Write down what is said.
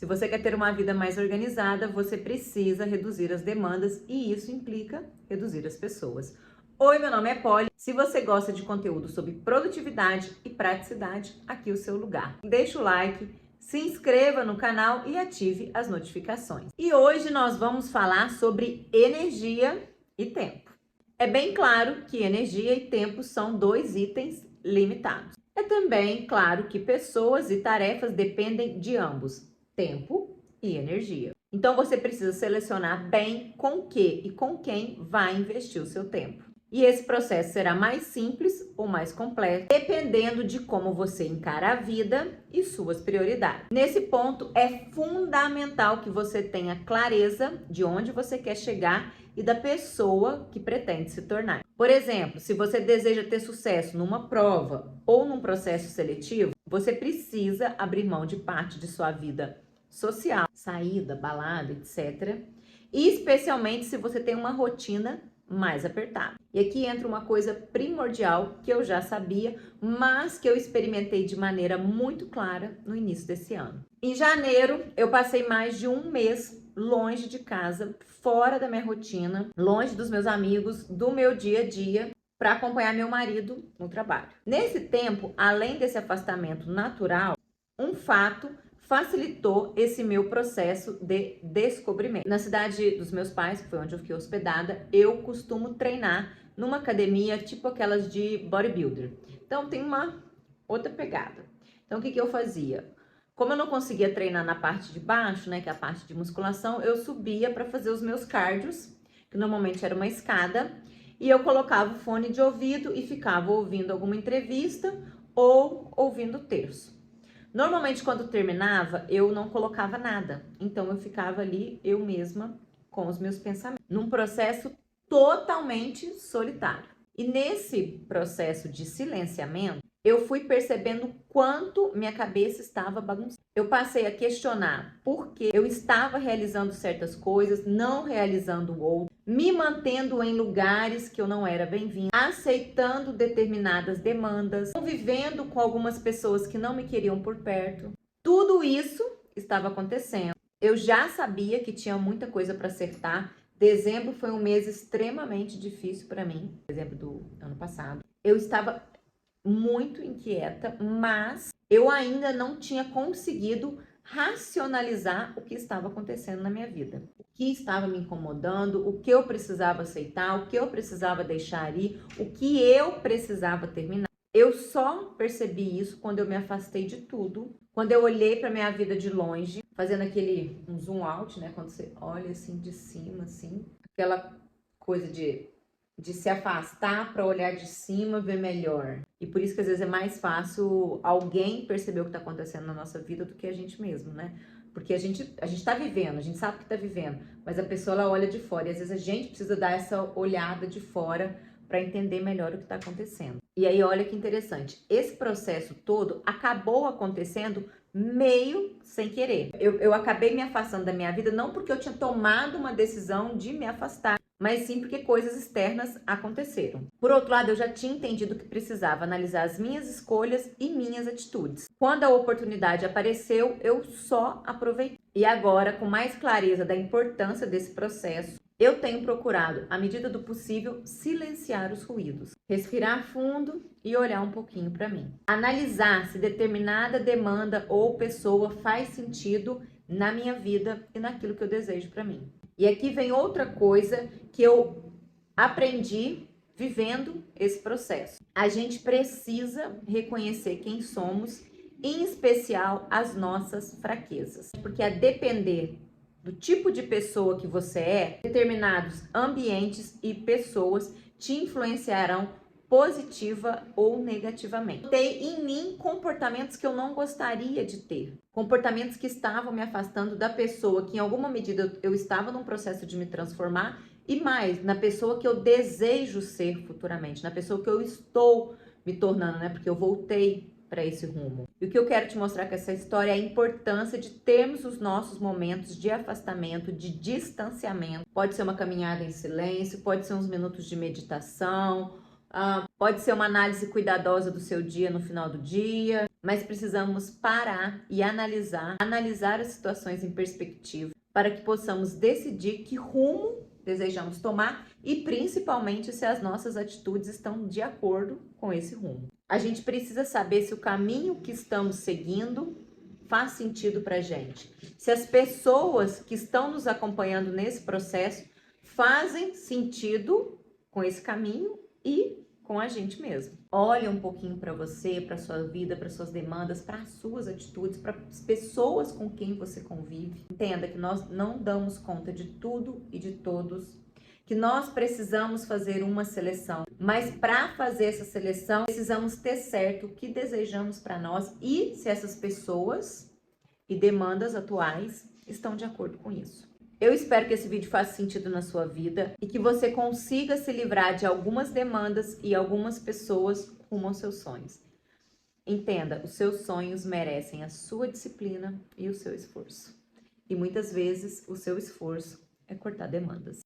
Se você quer ter uma vida mais organizada, você precisa reduzir as demandas e isso implica reduzir as pessoas. Oi, meu nome é Polly. Se você gosta de conteúdo sobre produtividade e praticidade, aqui é o seu lugar. Deixa o like, se inscreva no canal e ative as notificações. E hoje nós vamos falar sobre energia e tempo. É bem claro que energia e tempo são dois itens limitados. É também claro que pessoas e tarefas dependem de ambos, tempo e energia. Então você precisa selecionar bem com que e com quem vai investir o seu tempo. E esse processo será mais simples ou mais complexo, dependendo de como você encara a vida e suas prioridades. Nesse ponto, é fundamental que você tenha clareza de onde você quer chegar e da pessoa que pretende se tornar. Por exemplo, se você deseja ter sucesso numa prova ou num processo seletivo, você precisa abrir mão de parte de sua vida social, saída, balada, etc. E especialmente se você tem uma rotina mais apertada. E aqui entra uma coisa primordial que eu já sabia, mas que eu experimentei de maneira muito clara no início desse ano. Em janeiro, eu passei mais de um mês longe de casa, fora da minha rotina, longe dos meus amigos, do meu dia a dia, para acompanhar meu marido no trabalho. Nesse tempo, além desse afastamento natural, um fato facilitou esse meu processo de descobrimento. Na cidade dos meus pais, que foi onde eu fiquei hospedada, eu costumo treinar numa academia tipo aquelas de bodybuilder. Então tem uma outra pegada. Então o que eu fazia? Como eu não conseguia treinar na parte de baixo, né, que é a parte de musculação, eu subia para fazer os meus cardios, que normalmente era uma escada, e eu colocava o fone de ouvido e ficava ouvindo alguma entrevista ou ouvindo terço. Normalmente, quando terminava, eu não colocava nada. Então, eu ficava ali, eu mesma, com os meus pensamentos, num processo totalmente solitário. E nesse processo de silenciamento, eu fui percebendo quanto minha cabeça estava bagunçada. Eu passei a questionar por que eu estava realizando certas coisas, não realizando outras, me mantendo em lugares que eu não era bem-vinda, aceitando determinadas demandas, convivendo com algumas pessoas que não me queriam por perto. Tudo isso estava acontecendo. Eu já sabia que tinha muita coisa para acertar. Dezembro foi um mês extremamente difícil para mim, dezembro do ano passado. Eu estava muito inquieta, mas eu ainda não tinha conseguido racionalizar o que estava acontecendo na minha vida. O que estava me incomodando, o que eu precisava aceitar, o que eu precisava deixar ir, o que eu precisava terminar. Eu só percebi isso quando eu me afastei de tudo, quando eu olhei para minha vida de longe, fazendo aquele um zoom out, né? Quando você olha assim de cima, assim, aquela coisa de se afastar para olhar de cima, ver melhor. E por isso que às vezes é mais fácil alguém perceber o que está acontecendo na nossa vida do que a gente mesmo, né? Porque a gente tá vivendo, a gente sabe que tá vivendo, mas a pessoa ela olha de fora e às vezes a gente precisa dar essa olhada de fora para entender melhor o que está acontecendo. E aí olha que interessante, esse processo todo acabou acontecendo meio sem querer. Eu acabei me afastando da minha vida não porque eu tinha tomado uma decisão de me afastar, mas sim porque coisas externas aconteceram. Por outro lado, eu já tinha entendido que precisava analisar as minhas escolhas e minhas atitudes. Quando a oportunidade apareceu, eu só aproveitei. E agora, com mais clareza da importância desse processo, eu tenho procurado, à medida do possível, silenciar os ruídos, respirar fundo e olhar um pouquinho para mim. Analisar se determinada demanda ou pessoa faz sentido na minha vida e naquilo que eu desejo para mim. E aqui vem outra coisa que eu aprendi vivendo esse processo. A gente precisa reconhecer quem somos, em especial as nossas fraquezas. Porque a depender do tipo de pessoa que você é, determinados ambientes e pessoas te influenciarão positiva ou negativamente. Tem em mim comportamentos que eu não gostaria de ter, comportamentos que estavam me afastando da pessoa que em alguma medida eu estava num processo de me transformar e mais, na pessoa que eu desejo ser futuramente, na pessoa que eu estou me tornando, né? Porque eu voltei para esse rumo. E o que eu quero te mostrar com essa história é a importância de termos os nossos momentos de afastamento, de distanciamento. Pode ser uma caminhada em silêncio, pode ser uns minutos de meditação, pode ser uma análise cuidadosa do seu dia no final do dia. mas precisamos parar e analisar as situações em perspectiva para que possamos decidir que rumo desejamos tomar e principalmente se as nossas atitudes estão de acordo com esse rumo. A gente precisa saber se o caminho que estamos seguindo faz sentido para a gente. Se as pessoas que estão nos acompanhando nesse processo fazem sentido com esse caminho e com a gente mesmo. Olha um pouquinho para você, para sua vida, para suas demandas, para as suas atitudes, para as pessoas com quem você convive. Entenda que nós não damos conta de tudo e de todos, que nós precisamos fazer uma seleção, mas para fazer essa seleção precisamos ter certo o que desejamos para nós e se essas pessoas e demandas atuais estão de acordo com isso. Eu espero que esse vídeo faça sentido na sua vida e que você consiga se livrar de algumas demandas e algumas pessoas rumo aos seus sonhos. Entenda, os seus sonhos merecem a sua disciplina e o seu esforço. E muitas vezes o seu esforço é cortar demandas.